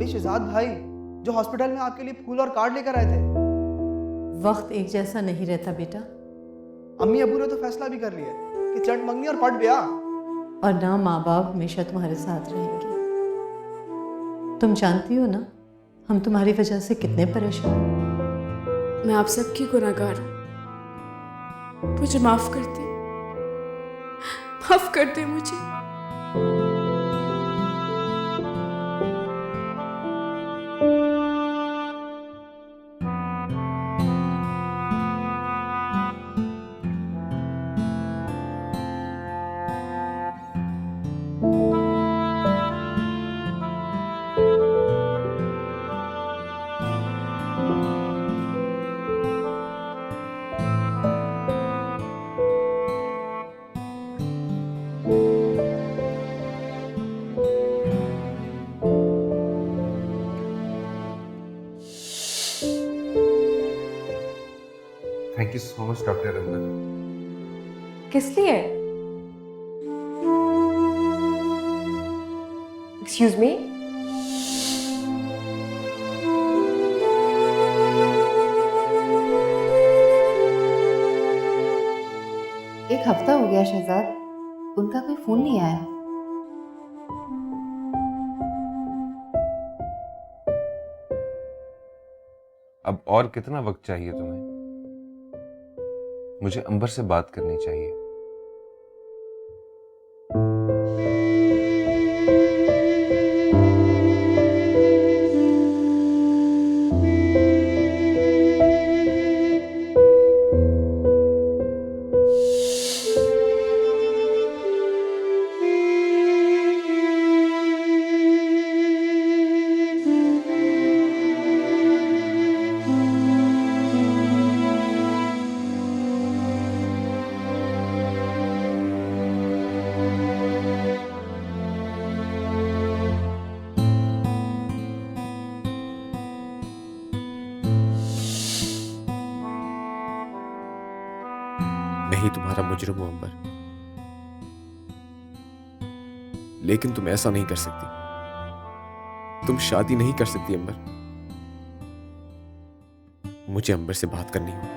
वही शहजाद भाई जो हॉस्पिटल में आपके लिए फूल और कार्ड लेकर आए थे। वक्त एक जैसा नहीं रहता बेटा, अम्मी अबू ने तो फैसला भी कर लिया कि चट मंगनी और पट ब्याह। और ना माँ बाप हमेशा तुम्हारे साथ रहेंगे। तुम जानती हो ना हम तुम्हारी वजह से कितने परेशान हैं। मैं आप सबकी गुनहगार हूँ, मुझे माफ कर दे मुझे। Thank you so much doctor Ranjan. किस लिए? Excuse me. एक हफ्ता हो गया शहजाद, उनका कोई फोन नहीं आया। अब और कितना वक्त चाहिए तुम्हें? मुझे अंबर से बात करनी चाहिए। मैं ही तुम्हारा मुजरिम हूं अंबर, लेकिन तुम ऐसा नहीं कर सकती। तुम शादी नहीं कर सकती अंबर। मुझे अंबर से बात करनी होगी।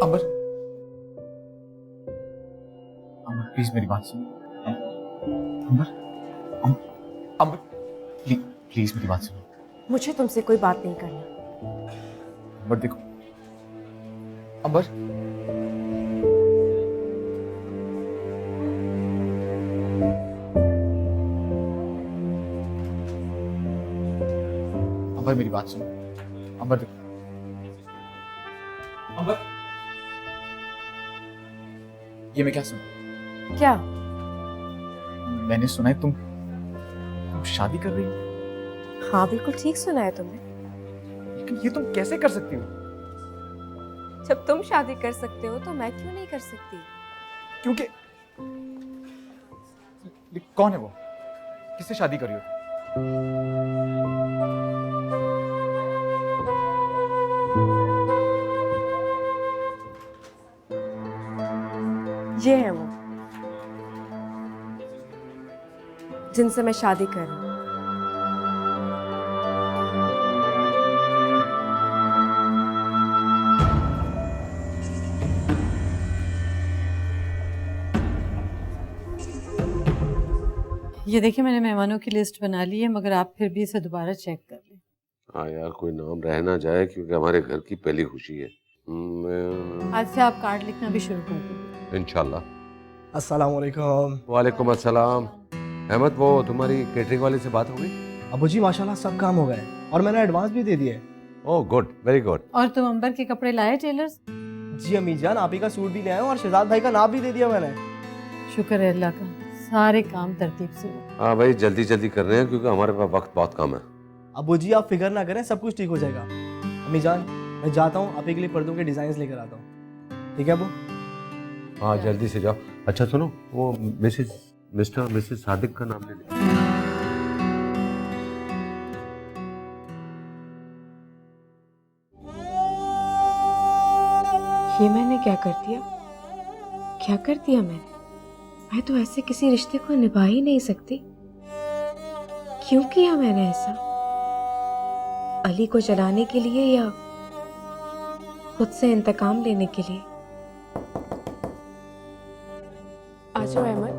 अंबर, अंबर प्लीज मेरी बात सुनो। अंबर, अंबर प्लीज मेरी बात सुनो। मुझे तुमसे कोई बात नहीं करनी। अंबर देखो, अंबर अंबर मेरी बात सुनो। अंबर देखो, अंबर ये मैं क्या सुना? क्या? मैंने सुना है तुम शादी कर रही हो। हाँ बिल्कुल ठीक सुना है तुमने। लेकिन ये तुम कैसे कर सकती हो? जब तुम शादी कर सकते हो तो मैं क्यों नहीं कर सकती? क्योंकि कौन है वो? किससे शादी कर रही हो? ये है वो जिनसे मैं शादी कर रही हूँ। ये देखिए मैंने मेहमानों की लिस्ट बना ली है, मगर आप फिर भी इसे दोबारा चेक कर लें। हाँ यार, कोई नाम रह ना जाए क्योंकि हमारे घर की पहली खुशी है। आज से आप कार्ड लिखना भी शुरू कर दीजिए। इंशाल्लाह। अस्सलाम वालेकुम। वालेकुम अस्सलाम। अहमद, वो तुम्हारी केटरिंग वाले से बात हो गई? अबू जी माशाल्लाह सब काम हो गए और मैंने एडवांस भी दे दिए। Oh good, very good. और तुम अंबर के कपड़े लाए टेलर्स? जी अम्मी जान, आप ही का सूट भी ले आए हूं और शहजाद भाई का नाप भी दे दिया मैंने। शुक्र है अल्लाह का, सारे काम तरतीब से हो। हाँ भाई, जल्दी जल्दी कर रहे हैं क्योंकि हमारे पास वक्त बहुत कम है। अबू जी आप फिक्र ना करें, सब कुछ ठीक हो जाएगा। अम्मी जान मैं जाता हूँ, आप ही के लिए पर्दों के डिजाइन लेकर आता हूँ। ठीक है अबू? हाँ जल्दी से जाओ। अच्छा सुनो, वो मिस्टर मिसेस सादिक का नाम ले लो। ये मैंने क्या कर दिया? क्या कर दिया मैंने? मैं तो ऐसे किसी रिश्ते को निभा ही नहीं सकती। क्यों किया मैंने ऐसा? अली को जलाने के लिए या खुद से इंतकाम लेने के लिए? आ जाओ अहमद।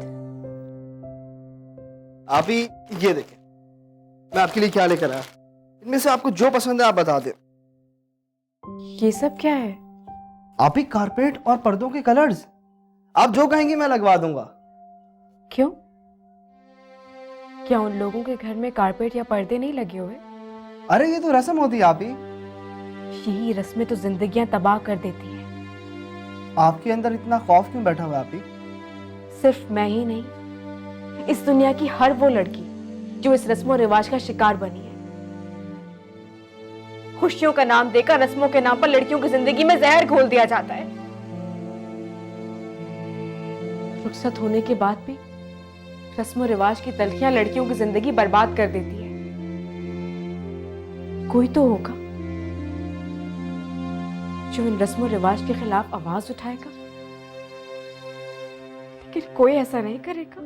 आप ही ये देखें, मैं आपके लिए क्या लेकर आया। इनमें से आपको जो पसंद है आप बता दें। ये सब क्या है? आप ही कारपेट और पर्दों के कलर्स, आप जो कहेंगे मैं लगवा दूंगा। क्यों? क्या उन लोगों के घर में कारपेट या पर्दे नहीं लगे हुए? अरे ये तो रस्म होती है आप ही। यही रस्में तो जिंदगियां तबाह कर देती है। आपके अंदर इतना खौफ क्यों बैठा हुआ है आप ही? सिर्फ मैं ही नहीं, इस दुनिया की हर वो लड़की जो इस रस्मों रिवाज का शिकार बनी है। खुशियों का नाम देकर रस्मों के नाम पर लड़कियों की जिंदगी में जहर घोल दिया जाता है। रुखसत होने के बाद भी रस्मों रिवाज की तलखियां लड़कियों की जिंदगी बर्बाद कर देती है। कोई तो होगा जो इन रस्मों रिवाज के खिलाफ आवाज उठाएगा, लेकिन कोई ऐसा नहीं करेगा।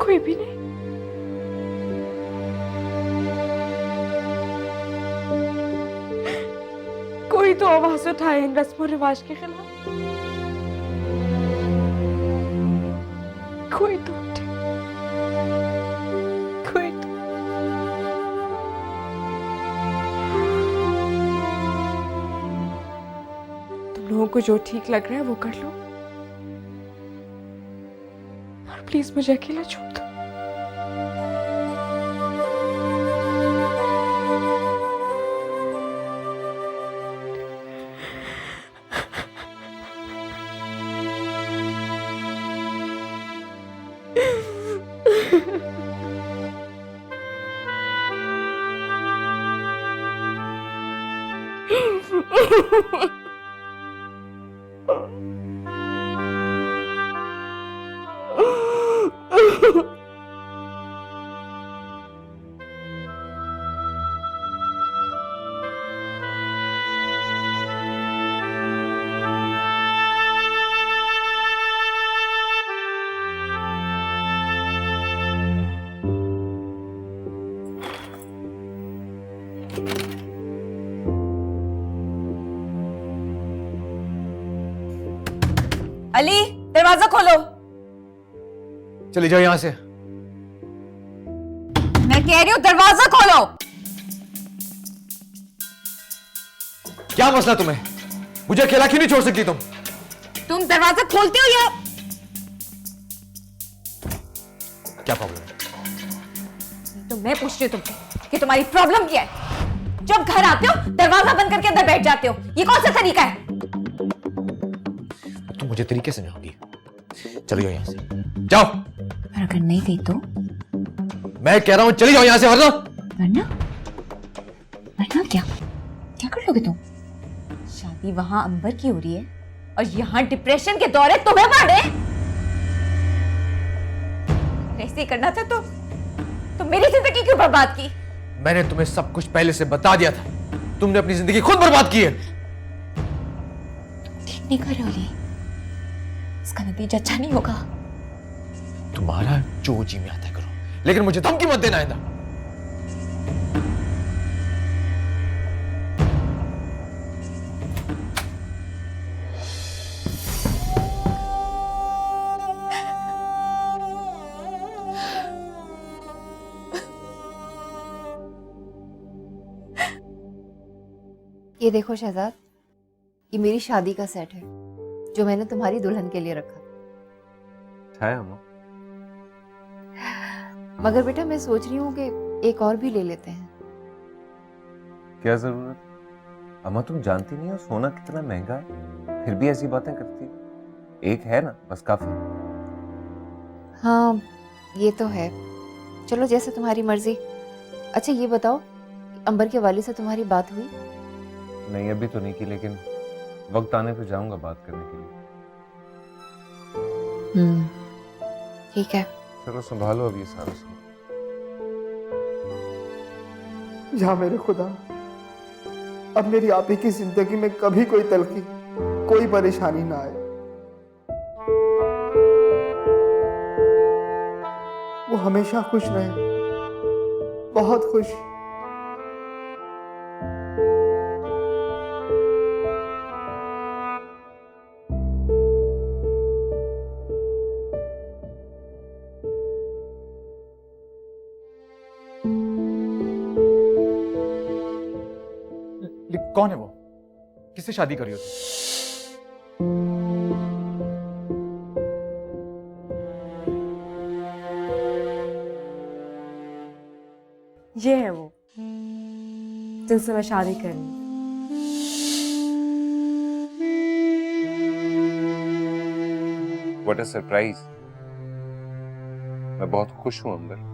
कोई भी नहीं। कोई तो आवाज उठाए इन रस्मों रिवाज के खिलाफ। कोई तो उठे, कोई तो। तुम लोगों को जो ठीक लग रहा है वो कर लो, और प्लीज मुझे अकेला छोड़ दो। अली दरवाजा खोलो। चले जाओ यहां से। मैं कह रही हूँ दरवाजा खोलो। क्या मसला तुम्हें? मुझे अकेला क्यों नहीं छोड़ सकती तुम? तुम दरवाजा खोलते हो या? क्या प्रॉब्लम है? तो मैं पूछ रही हूँ तुमसे कि तुम्हारी प्रॉब्लम क्या है? जब घर आते हो दरवाजा बंद करके अंदर बैठ जाते हो, ये कौन सा तरीका है? तुम मुझे तरीके से समझाओगी। चले जाओ यहां से, जाओ। और अगर नहीं गई तो? मैं कह रहा हूं चली जाओ यहां से, वरना वरना वरना क्या क्या कर लोगे तुम? शादी वहां अंबर की हो रही है और यहाँ डिप्रेशन के दौरे तुम्हें मारे। ऐसे ही करना था तो मेरी जिंदगी क्यों बर्बाद की? मैंने तुम्हें सब कुछ पहले से बता दिया था। तुमने अपनी जिंदगी खुद बर्बाद की है। ठीक नहीं कर रहे हो अली, इसका नतीजा अच्छा नहीं होगा। तुम्हारा जो जी में आता है करो, लेकिन मुझे धमकी मत देना आइंदा। ये देखो शहजाद, ये मेरी शादी का सेट है जो मैंने तुम्हारी दुल्हन के लिए रखा। अच्छा है अम्मा। मगर बेटा मैं सोच रही हूँ कि एक और भी ले लेते हैं। क्या जरूरत? अम्मा तुम जानती नहीं हो सोना कितना महंगा है, फिर भी ऐसी बातें करती हो। एक है ना, बस काफी। हाँ ये तो है, चलो जैसे तुम्हारी मर्जी। अच्छा ये बताओ, अंबर के वाले से तुम्हारी बात हुई? नहीं अभी तो नहीं की, लेकिन वक्त आने पे जाऊंगा बात करने के लिए। ठीक है। चलो संभालो अब ये सारा सामान। या मेरे खुदा, अब मेरी आप ही की जिंदगी में कभी कोई तलखी, कोई परेशानी ना आए। वो हमेशा खुश रहे, बहुत खुश। कौन है वो? किससे शादी करी हो तुम? ये है वो जिनसे मैं शादी कर रही हूँ। What a surprise. मैं बहुत खुश हूं अंबर।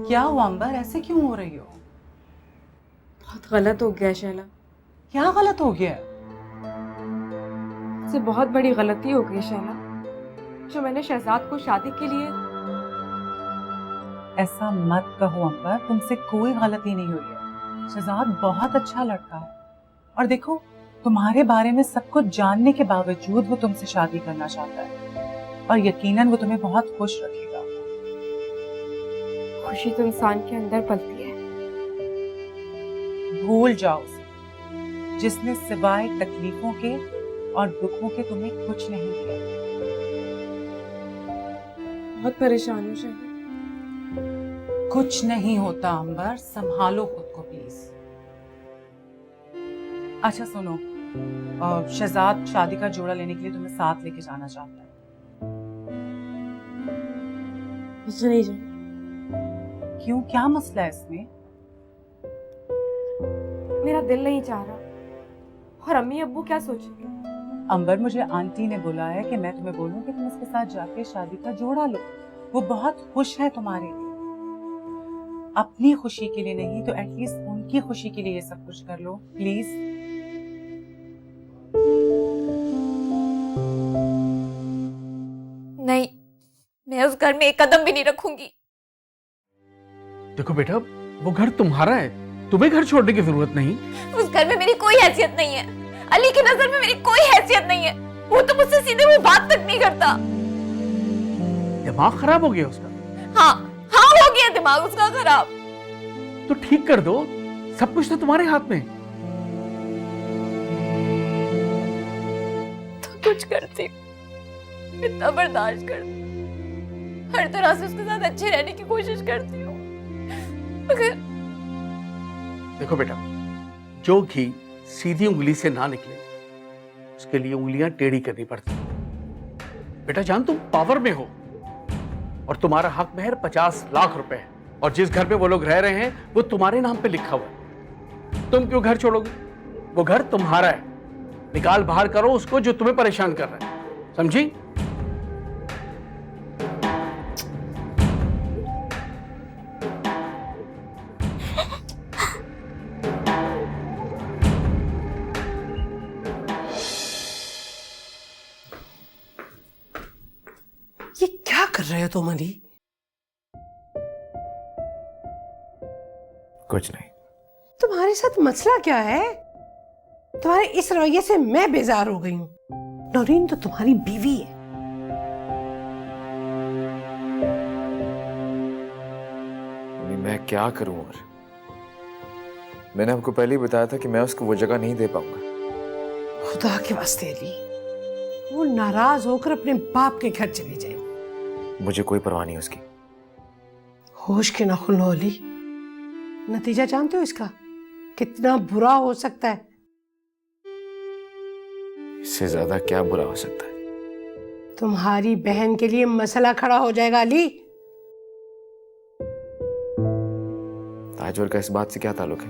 क्या हुआ अंबर, ऐसे क्यों हो रही हो? बहुत गलत हो गया शैला, क्या गलत हो गया? मुझसे बहुत बड़ी गलती हो गई शैला, जो मैंने शहजाद को शादी के लिए। ऐसा मत कहो अंबर, तुमसे कोई गलती नहीं हुई है। शहजाद बहुत अच्छा लड़का है, और देखो तुम्हारे बारे में सब कुछ जानने के बावजूद वो तुमसे शादी करना चाहता है, और यकीनन वो तुम्हें बहुत खुश रखेगा। खुशी तो इंसान के अंदर पलती है। भूल जाओ उसे, जिसने सिवाय तकलीफों के और दुखों के तुम्हें कुछ नहीं दिया। बहुत परेशान हूँ शैला। कुछ नहीं होता अंबर, संभालो खुद को प्लीज। अच्छा सुनो, शहजाद शादी का जोड़ा लेने के लिए तुम्हें साथ लेके जाना चाहता है। मुझे नहीं जाना। क्यों, क्या मसला है इसमें? मेरा दिल नहीं चाह रहा, और अम्मी अब्बू क्या सोचेंगे? अंबर, मुझे आंटी ने बुलाया कि मैं तुम्हें बोलूं कि तुम उसके साथ जाके शादी का जोड़ा लो। वो बहुत खुश है तुम्हारे लिए। अपनी खुशी के लिए नहीं तो एटलीस्ट उनकी खुशी के लिए ये सब कुछ कर लो प्लीज। नहीं, मैं उस घर में एक कदम भी नहीं रखूंगी। देखो बेटा, वो घर तुम्हारा है, तुम्हें घर छोड़ने की जरूरत नहीं। उस घर में मेरी कोई हैसियत नहीं है। अली की नजर में मेरी कोई हैसियत नहीं है। वो तो मुझसे सीधे मुंह बात तक नहीं करता। दिमाग खराब हो गया उसका? हाँ हाँ, हो गया दिमाग उसका खराब। तो ठीक कर दो, सब कुछ तो तुम्हारे हाथ में। तो कुछ करती, इतना बर्दाश्त करती, हर तरह से उसके साथ अच्छे रहने की कोशिश करती हूँ, मगर देखो बेटा, जो घी सीधी उंगली से ना निकले उसके लिए उंगलियां टेढ़ी करनी पड़ती। बेटा जान, तुम पावर में हो और तुम्हारा हक महर 50 लाख रुपए है, और जिस घर पे वो लोग रह रहे हैं वो तुम्हारे नाम पे लिखा हुआ है। तुम क्यों घर छोड़ोगे? वो घर तुम्हारा है। निकाल बाहर करो उसको जो तुम्हें परेशान कर रहा है, समझी? ये क्या कर रहे हो तुम अली? कुछ नहीं। तुम्हारे साथ मसला क्या है? तुम्हारे इस रवैये से मैं बेजार हो गई हूँ। नौरीन तो तुम्हारी बीवी है। क्या करूं? और मैंने आपको पहले ही बताया था कि मैं उसको वो जगह नहीं दे पाऊंगा। खुदा के वास्ते अली, वो नाराज होकर अपने बाप के घर चली जाए। मुझे कोई परवाह नहीं उसकी। होश के नाखुन लो अली, नतीजा जानते हो इसका कितना बुरा हो सकता है। इससे ज्यादा क्या बुरा हो सकता है? तुम्हारी बहन के लिए मसला खड़ा हो जाएगा अली। ताजवर का इस बात से क्या ताल्लुक है?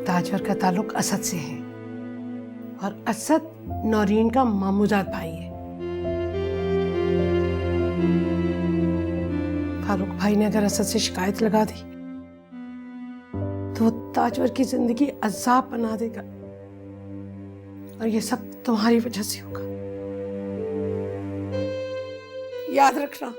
ताजवर का ताल्लुक असद से है और असद नौरीन का मामूजात भाई है। फारूक भाई ने अगर असद से शिकायत लगा दी तो वो ताजवर की जिंदगी अजाब बना देगा और ये सब तुम्हारी वजह से होगा, याद रखना।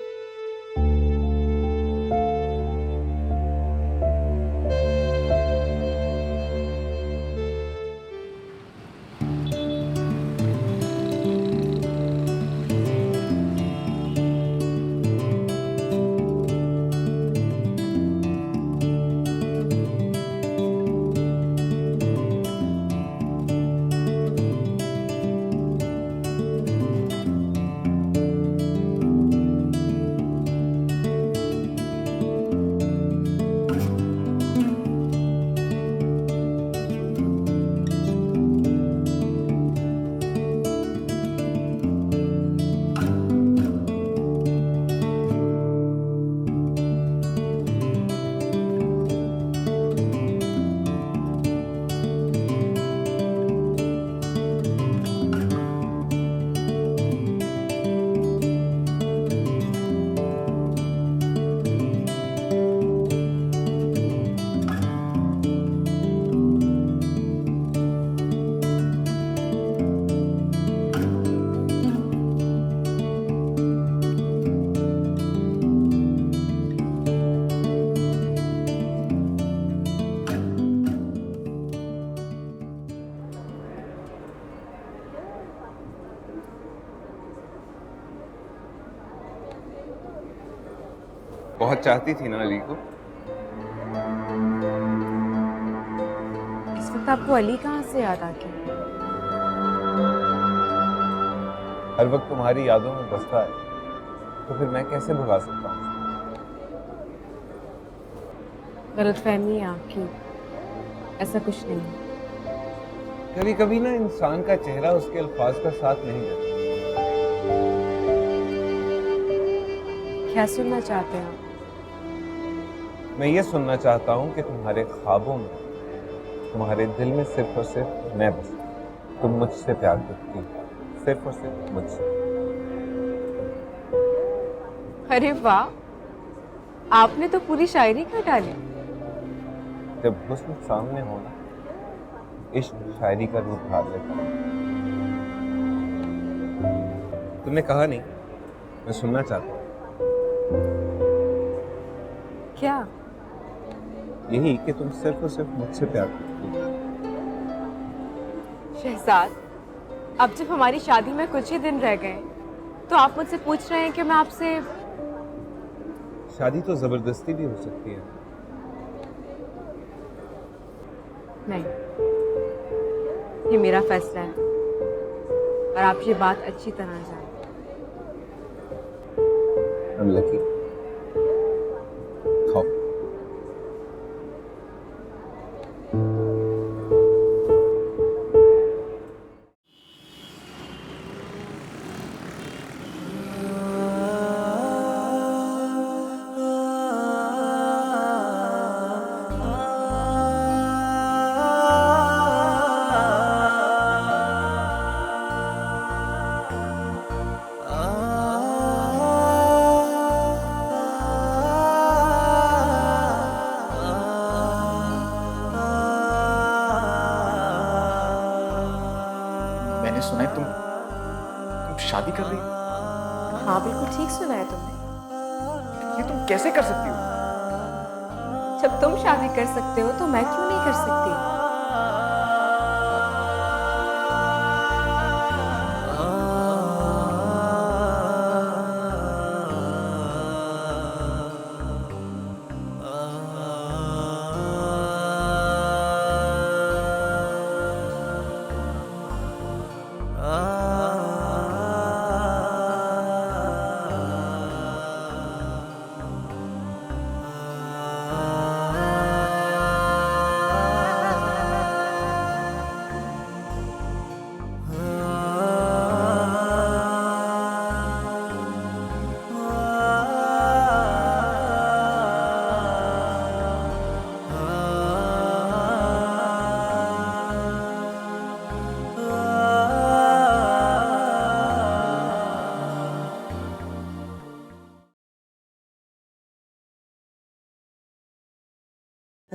बहुत चाहती थी ना अली को। इस वक्त आपको अली कहाँ से याद आ गई? हर वक्त तुम्हारी यादों में बसता है, तो फिर मैं कैसे भुला सकता हूँ? गलतफहमी है आपकी, ऐसा कुछ नहीं है। कभी कभी ना इंसान का चेहरा उसके अल्फाज का साथ नहीं देता। क्या सुनना चाहते हैं आप? मैं ये सुनना चाहता हूँ कि तुम्हारे ख्वाबों में, तुम्हारे दिल में सिर्फ और सिर्फ मैं बस, तुम मुझसे प्यार करती हो, सिर्फ और सिर्फ मुझसे। अरे वाह, आपने तो पूरी शायरी कर डाली। जब हुस्न सामने होना, इश्क शायरी का रूप धार लेता है। तुमने कहा नहीं, मैं सुनना चाहता हूँ। क्या? यही कि तुम सिर्फ और सिर्फ मुझसे प्यार करती हो। शहजाद, अब जब हमारी शादी में कुछ ही दिन रह गए तो आप मुझसे पूछ रहे हैं कि मैं आपसे। शादी तो जबरदस्ती भी हो सकती है। नहीं, ये मेरा फैसला है और आप ये बात अच्छी तरह जानें। I'm lucky. खाओ। मैंने सुना है तुम शादी कर रही हो। हाँ, बिल्कुल ठीक सुना है तुमने। ये तुम कैसे कर सकती हो? जब तुम शादी कर सकते हो तो मैं क्यों नहीं कर सकती?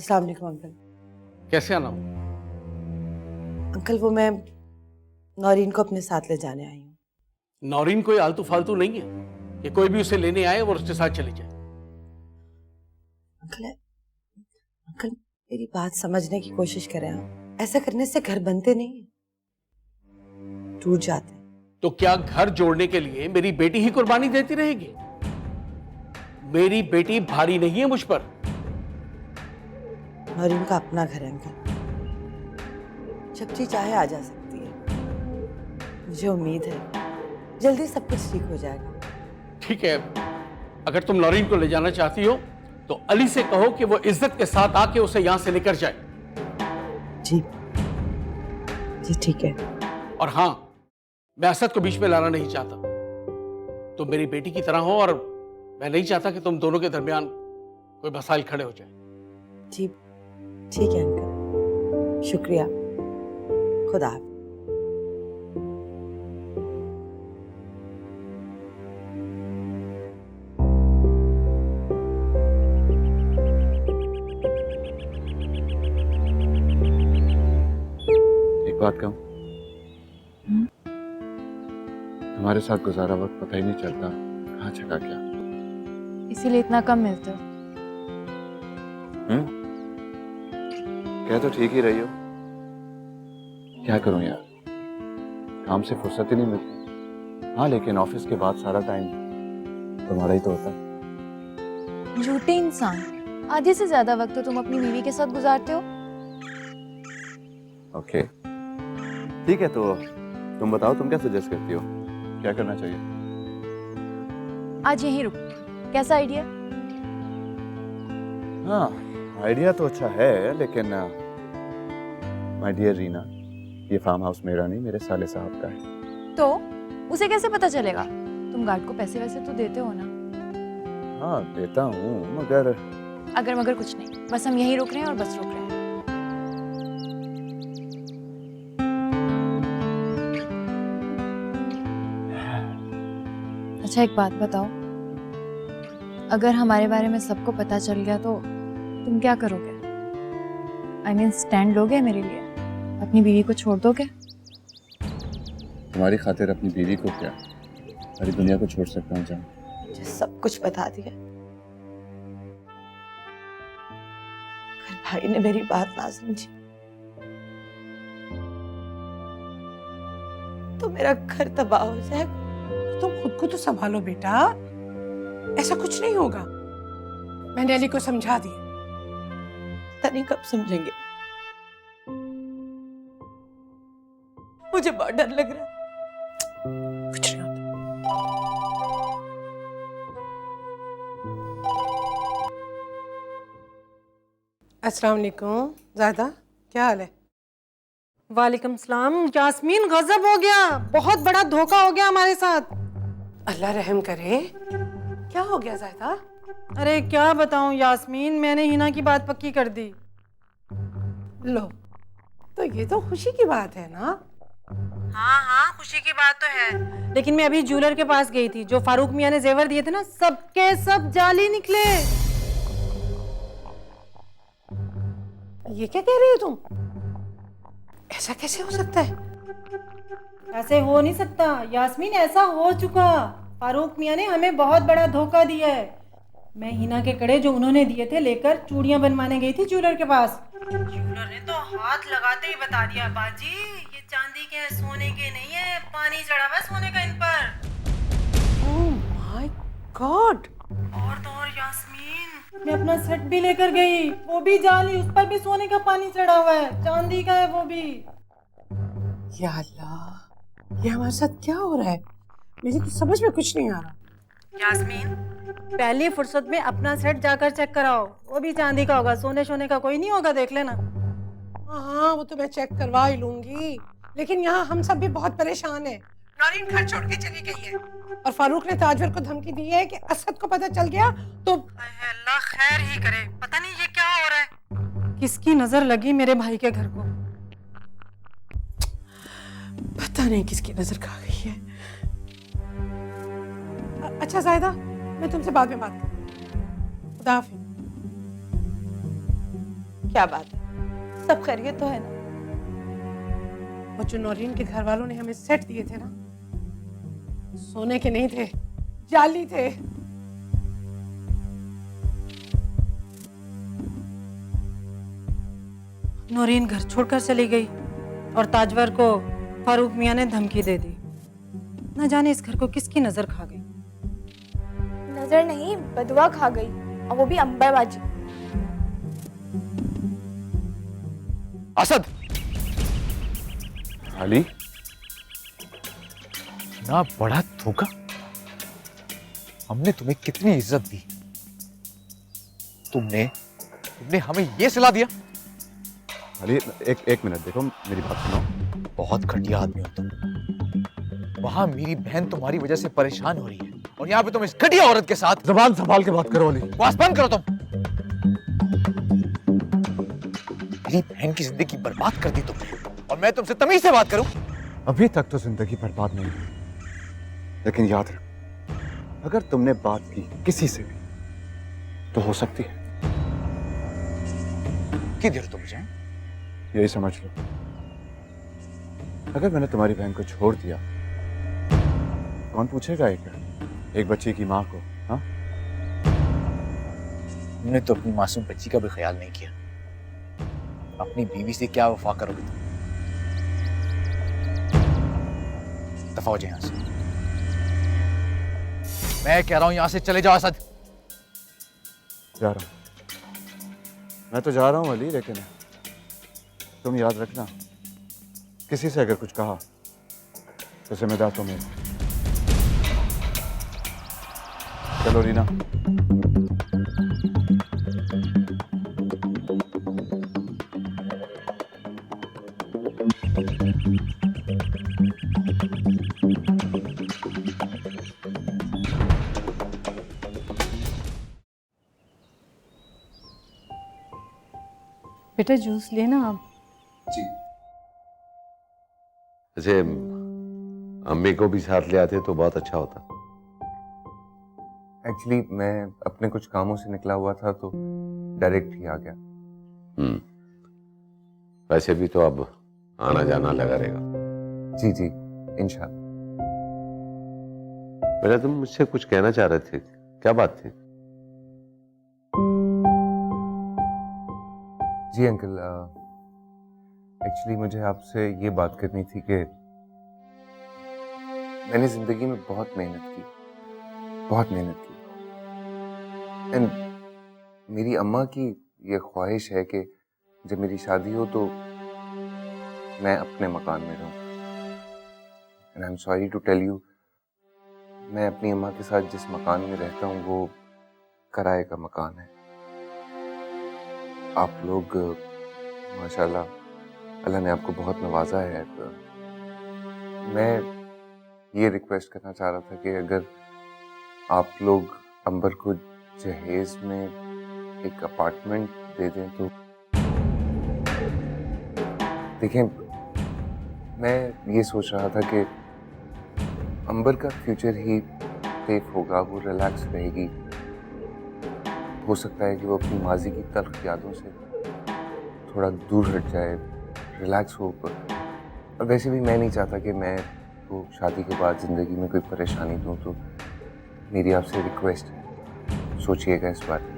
अस्सलाम वालेकुम अंकल। कैसे आना हो? अंकल वो मैं नौरीन को अपने साथ ले जाने आई हूँ। नौरीन कोई आलतू फालतू नहीं है कि कोई भी उसे लेने आए और उसके साथ चली जाए। अंकल मेरी बात समझने की कोशिश करें आप। ऐसा करने से घर बनते नहीं हैं, टूट जाते हैं। तो क्या घर जोड़ने के लिए मेरी बेटी ही कुर्बानी देती रहेगी? मेरी बेटी भारी नहीं है मुझ पर। नौरीन का अपना घर है अंकल, जब जी चाहे आ जा सकती है। मुझे उम्मीद है जल्दी सब कुछ ठीक हो जाएगा। ठीक है, अगर तुम नौरीन को ले जाना चाहती हो तो अली से कहो कि वो इज्जत के साथ आके उसे यहां से लेकर जाए। जी जी ठीक है। और हाँ, मैं असद को बीच में लाना नहीं चाहता। तुम मेरी बेटी की तरह हो और मैं नहीं चाहता कि तुम दोनों के दरमियान कोई मसाइल खड़े हो जाए। जी ठीक है अंकल, शुक्रिया। खुदा हाफ़िज़। एक बात कहूं, तुम्हारे साथ गुजारा वक्त पता ही नहीं चलता कहाँ चला क्या। इसीलिए इतना कम मिलते हो। कह तो ठीक ही रही हो, क्या करूं यार, काम से फुर्सत ही नहीं मिलती। हाँ लेकिन ऑफिस के बाद सारा टाइम तुम्हारा ही तो होता है। झूठे इंसान, आधे से ज्यादा वक्त तो तुम अपनी बीवी के साथ गुजारते हो। ओके ठीक है, तो तुम बताओ, तुम क्या सजेस्ट करती हो, क्या करना चाहिए? आज यहीं रुक, कैसा आइडिया? हाँ आइडिया तो अच्छा है, लेकिन माय डियर रीना, ये फार्म हाउस मेरा नहीं, मेरे साले साहब का है। तो उसे कैसे पता चलेगा? तुम गार्ड को पैसे वैसे तो देते हो ना? हाँ देता हूँ, मगर अगर मगर कुछ नहीं, बस हम यहीं रुक रहे हैं और बस रुक रहे हैं। अच्छा एक बात बताओ, अगर हमारे बारे में सबको पता चल गया तो तुम क्या करोगे? I mean, स्टैंड लोगे मेरे लिए? अपनी बीवी को छोड़ दोगे? तुम्हारी खातिर अपनी बीवी को क्या, सारी दुनिया को छोड़ सकता हूँ जान। मुझे सब कुछ बता दिया। अगर भाई ने मेरी बात ना समझी तो मेरा घर तबाह हो जाएगा। तुम खुद को तो संभालो बेटा, ऐसा कुछ नहीं होगा। मैंने अली को समझा दिया। पता नहीं कब समझेंगे। मुझे बहुत डर लग रहा है। कुछ नहीं होता। अस्सलाम वालेकुम ज़ायदा, क्या हाल है? वालेकुम सलाम। यास्मीन गजब हो गया, बहुत बड़ा धोखा हो गया हमारे साथ। अल्लाह रहम करे। क्या हो गया ज़ायदा? अरे क्या बताऊं यास्मीन, मैंने हिना की बात पक्की कर दी। लो, तो ये तो खुशी की बात है ना? हाँ हाँ खुशी की बात तो है, लेकिन मैं अभी ज्वेलर के पास गई थी। जो फारूक मियां ने जेवर दिए थे ना, सबके सब जाली निकले। ये क्या कह रही हो तुम? ऐसा कैसे हो सकता है? ऐसे हो नहीं सकता यास्मीन, ऐसा हो चुका। फारूक मियां ने हमें बहुत बड़ा धोखा दिया है। मैं हिना के कड़े जो उन्होंने दिए थे लेकर चूड़ियां बनवाने गई थी ज्वेलर के पास। ज्वेलर ने तो हाथ लगाते ही बता दिया, बाजी ये चांदी के हैं, सोने के नहीं है, पानी चढ़ा हुआ है सोने का इन पर। Oh my God. और तो और यास्मीन, मैं अपना सेट भी लेकर गई, वो भी जाली, उस पर भी सोने का पानी चढ़ा हुआ है, चांदी का है वो भी। या अल्लाह, ये हमारे साथ क्या हो रहा है? मुझे तो समझ में कुछ नहीं आ रहा। यास्मीन, पहली फुर्सत में अपना सेट जाकर चेक कराओ, वो भी चांदी का होगा, सोने शोने का कोई नहीं होगा, देख लेना। हाँ वो तो मैं चेक करवा ही लूंगी, लेकिन यहाँ हम सब भी बहुत परेशान हैं। नौरीन घर छोड़ के चली गई है और फारूक ने ताजवर को धमकी दी है कि असद को पता चल गया तो अल्लाह खैर ही करे। पता नहीं ये क्या हो रहा है, किसकी नजर लगी मेरे भाई के घर को। पता नहीं किसकी नजर खा गई है। अच्छा जायदा, मैं तुमसे बाद में बात करूँ। खुदा हाफिज़। क्या बात है, सब खैरियत तो है ना? वो जो नौरीन के घर वालों ने हमें सेट दिए थे ना, सोने के नहीं थे, जाली थे। नौरीन घर छोड़कर चली गई और ताजवर को फारूक मियां ने धमकी दे दी। न जाने इस घर को किसकी नजर खा गई। नजर नहीं, बदवा खा गई, और वो भी अंबर बाजी। असद, अली, ना बड़ा धोखा। हमने तुम्हें कितनी इज्जत दी, तुमने हमें ये सिला दिया। अली एक मिनट देखो, मेरी बात सुनो। बहुत घटिया आदमी हो तुम। वहां मेरी बहन तुम्हारी वजह से परेशान हो रही है और यहाँ पे तुम इस घटिया औरत के साथ। जबान संभाल के बात करो अली। बस बंद करो तुम। मेरी बहन की जिंदगी बर्बाद कर दी तुमने और मैं तुमसे तमीज से बात करूं। अभी तक तो जिंदगी बर्बाद नहीं हुई, लेकिन याद रख, अगर तुमने बात की किसी से भी तो हो सकती है। किधर तुम जाए, यही समझ लो, अगर मैंने तुम्हारी बहन को छोड़ दिया, कौन पूछेगा एक बच्चे की माँ को? हाँ, तुमने तो अपनी मासूम बच्ची का भी ख्याल नहीं किया। अपनी बीवी से क्या वफा करोगे तुम? दफा हो जाए यहां से। मैं कह रहा हूं यहां से चले जाओ असद। जा रहा हूं, मैं तो जा रहा हूं अली, लेकिन तुम याद रखना, किसी से अगर कुछ कहा तो जिम्मेदार तुम्हें। चलो रीना। बेटा जूस लेना आप। जी। वैसे अम्मी को भी साथ ले आते तो बहुत अच्छा होता। एक्चुअली मैं अपने कुछ कामों से निकला हुआ था तो डायरेक्ट ही आ गया। वैसे भी तो अब आना जाना लगा रहेगा। जी जी, इंशाल्लाह। बेटा तुम मुझसे कुछ कहना चाह रहे थे, क्या बात थी? जी अंकल, एक्चुअली मुझे आपसे ये बात करनी थी कि मैंने जिंदगी में बहुत मेहनत की एंड मेरी अम्मा की ये ख्वाहिश है कि जब मेरी शादी हो तो मैं अपने मकान में रहूं। And I am sorry to tell you, मैं अपनी अम्मा के साथ जिस मकान में रहता हूं वो किराए का मकान है। आप लोग माशाल्लाह, अल्लाह ने आपको बहुत नवाजा है। तो मैं ये रिक्वेस्ट करना चाह रहा था कि अगर आप लोग अंबर को जहेज में एक अपार्टमेंट दे दें तो। देखें, मैं ये सोच रहा था कि अंबर का फ्यूचर ही सेफ होगा, वो रिलैक्स रहेगी। हो सकता है कि वो अपनी माजी की तल्ख यादों से थोड़ा दूर हट जाए, रिलैक्स हो। और वैसे भी मैं नहीं चाहता कि मैं वो शादी के बाद ज़िंदगी में कोई परेशानी दूं, तो मेरी आपसे रिक्वेस्ट है, सोचिएगा इस बारे में।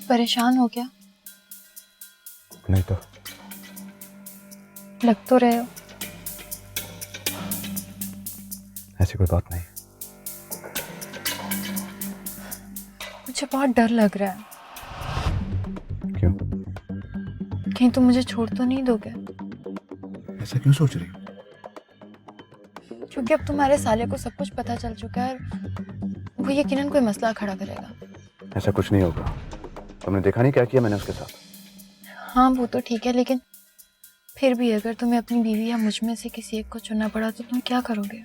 परेशान हो क्या? नहीं तो। लग तो रहे हो। ऐसी कोई बात नहीं। मुझे बहुत डर लग रहा है। क्यों? कहीं तुम मुझे छोड़ तो नहीं दोगे? ऐसा क्यों सोच रही हो? क्योंकि अब तुम्हारे साले को सब कुछ पता चल चुका है और वो यकीनन कोई मसला खड़ा करेगा। ऐसा कुछ नहीं होगा। तुमने देखा नहीं क्या किया मैंने उसके साथ? हाँ वो तो ठीक है, लेकिन फिर भी अगर तुम्हें अपनी बीवी या मुझ में से किसी एक को चुनना पड़ा तो तुम क्या करोगे?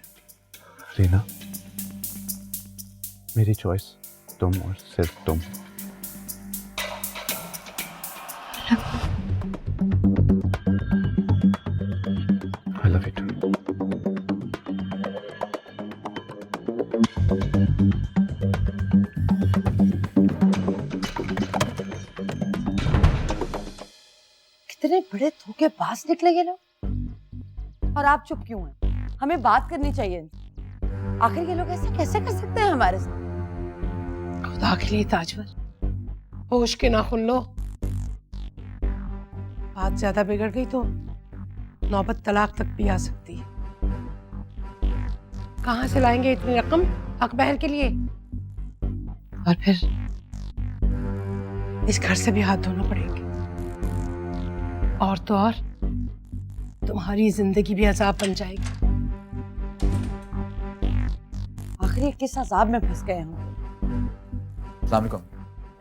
रीना, मेरी चॉइस तुम और सिर्फ तुम। I love it. कितने बड़े धोखेबाज निकले ये लोग। और आप चुप क्यों हैं? हमें बात करनी चाहिए। आखिर ये लोग ऐसा कैसे कर सकते हैं हमारे साथ? खुदा के लिए ताजवर, होश के नाखुन लो। बात ज्यादा बिगड़ गई तो नौबत तलाक तक भी आ सकती है। कहाँ से लाएंगे इतनी रकम हक बहर के लिए? और फिर इस घर से भी हाथ धोना पड़ेंगे। और तो और तुम्हारी जिंदगी भी अजाब बन जाएगी। आखिर किस अजाब में फंस गए हम? अस्सलाम वालेकुम।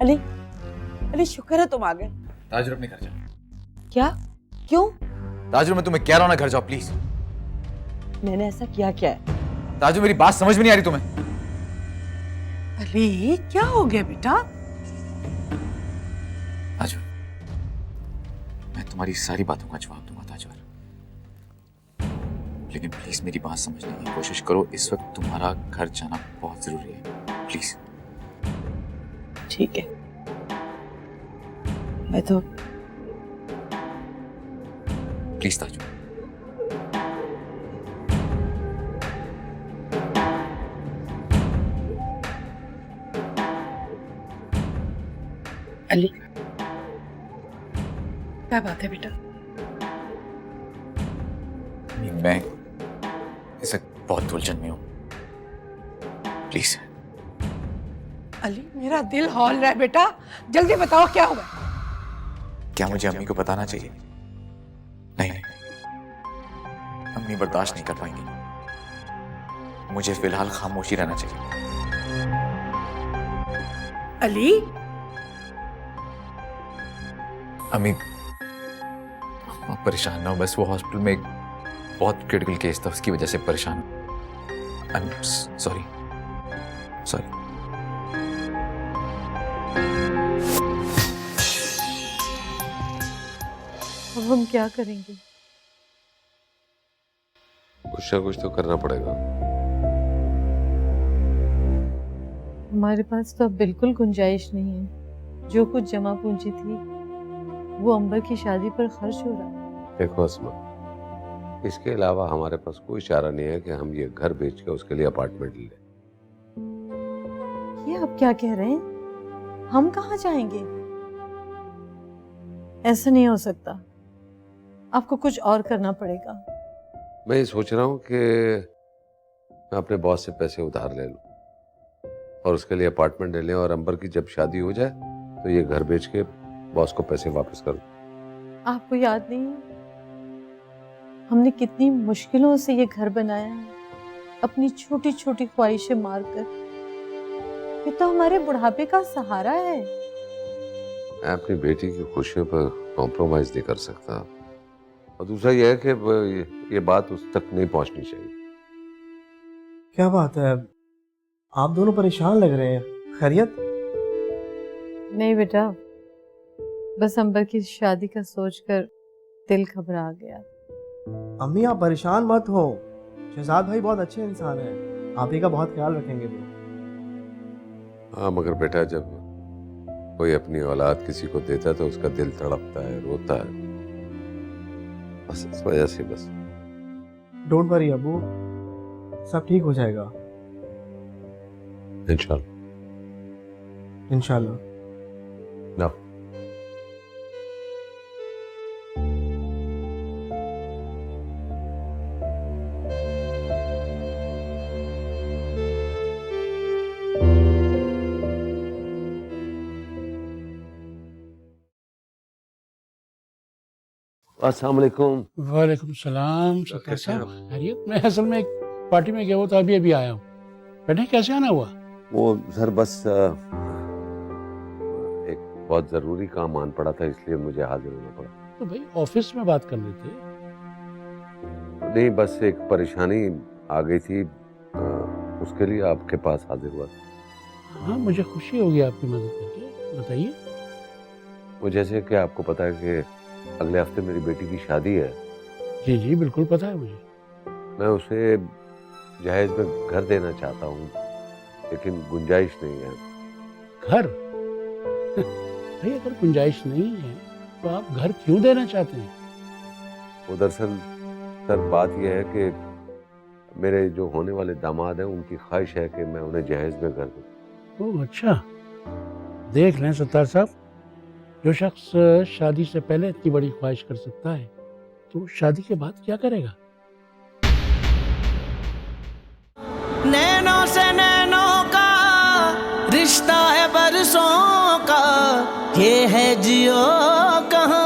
अली, अली शुक्र है तुम आ गए। ताजुर अपने घर जाओ। क्या? क्यों? ताजुर मैं तुम्हें कह रहा हूं ना, घर जाओ प्लीज। मैंने ऐसा किया क्या है? ताजुर मेरी बात समझ में नहीं आ रही तुम्हें। अली क्या हो गया बेटा? ताजुर मैं तुम्हारी सारी बातों का जवाब दूंगा ताजुर, लेकिन प्लीज मेरी बात समझने की कोशिश करो। इस वक्त तुम्हारा घर जाना बहुत जरूरी है, प्लीज। ठीक है, मैं तो प्लीज ताजुर। अली क्या बात है बेटा? मैं इस वक्त बहुत उलझन में हूं, प्लीज। अली मेरा दिल हौल रहा है बेटा, जल्दी बताओ क्या हुआ? क्या मुझे अम्मी को बताना चाहिए? नहीं, अम्मी बर्दाश्त नहीं कर पाएंगी। मुझे फिलहाल खामोशी रहना चाहिए। अली अम्मी आप परेशान ना हो, बस वो हॉस्पिटल में एक बहुत क्रिटिकल केस था, उसकी वजह से परेशान हूं। आई एम सॉरी सॉरी। अब हम क्या करेंगे? कुछ ना कुछ तो करना पड़ेगा। हमारे पास तो अब बिल्कुल गुंजाइश नहीं है। जो कुछ जमा पूंजी थी वो अंबर की शादी पर खर्च हो रहा है। देखो अस्मा, इसके अलावा हमारे पास कोई चारा नहीं है कि हम ये घर बेच के उसके लिए अपार्टमेंट ले। ये आप क्या कह रहे हैं? हम कहाँ जाएंगे? ऐसा नहीं हो सकता, आपको कुछ और करना पड़ेगा। मैं ये सोच रहा हूँ कि मैं अपने बॉस से पैसे उधार ले लूं और उसके लिए अपार्टमेंट ले लें, और अंबर की जब शादी हो जाए तो ये घर बेच के बॉस को पैसे वापस कर दूं। आपको याद नहीं है हमने कितनी मुश्किलों से ये घर बनाया है, अपनी छोटी छोटी ख्वाहिशें मारकर। ये तो हमारे बुढ़ापे का सहारा है। मैं अपनी बेटी की खुशियों पर कॉम्प्रोमाइज नहीं कर सकता, और दूसरा यह है कि ये बात उस तक नहीं पहुंचनी चाहिए। क्या बात है, आप दोनों परेशान लग रहे हैं, खैरियत? नहीं बेटा, बस अंबर की शादी का सोचकर दिल घबरा गया। अम्मी आप परेशान मत हो, शहजाद भाई बहुत अच्छे इंसान हैं, आप ही का बहुत ख्याल रखेंगे वो। हाँ, मगर बेटा जब कोई अपनी औलाद किसी को देता है तो उसका दिल तड़पता है, रोता है, बस इस वजह से। बस डोंट वरी अबू, सब ठीक हो जाएगा इंशाल्लाह। इंशाल्लाह। ना अस्सलाम वालेकुम। वालेकुम सलाम। कैसा खैरियत? मैं असल में एक पार्टी में गया हुआ था, अभी अभी आया हूँ। बेटे कैसे आना हुआ? वो सर बस एक बहुत जरूरी काम आन पड़ा था, इसलिए मुझे हाजिर होना पड़ा। तो भाई ऑफिस में बात कर लेते। नहीं, बस एक परेशानी आ गई थी, उसके लिए आपके पास हाजिर हुआ। हाँ, मुझे खुशी होगी आपकी मदद करके। बताइए। वो जैसे कि आपको पता है कि अगले हफ्ते मेरी बेटी की शादी है। जी जी बिल्कुल पता है मुझे। मैं उसे जहेज में घर देना चाहता हूँ, लेकिन गुंजाइश नहीं है। घर? भाई अगर गुंजाइश नहीं है तो आप घर क्यों देना चाहते हैं? वो दरअसल सर बात यह है कि मेरे जो होने वाले दामाद हैं उनकी ख्वाहिश है कि मैं उन्हें जहेज में घर दूँ। ओह अच्छा। देख लें सत्तार साहब, जो शख्स शादी से पहले इतनी बड़ी ख्वाहिश कर सकता है तो शादी के बाद क्या करेगा? नैनों से नैनों का रिश्ता है बरसों का, ये है जियो कहाँ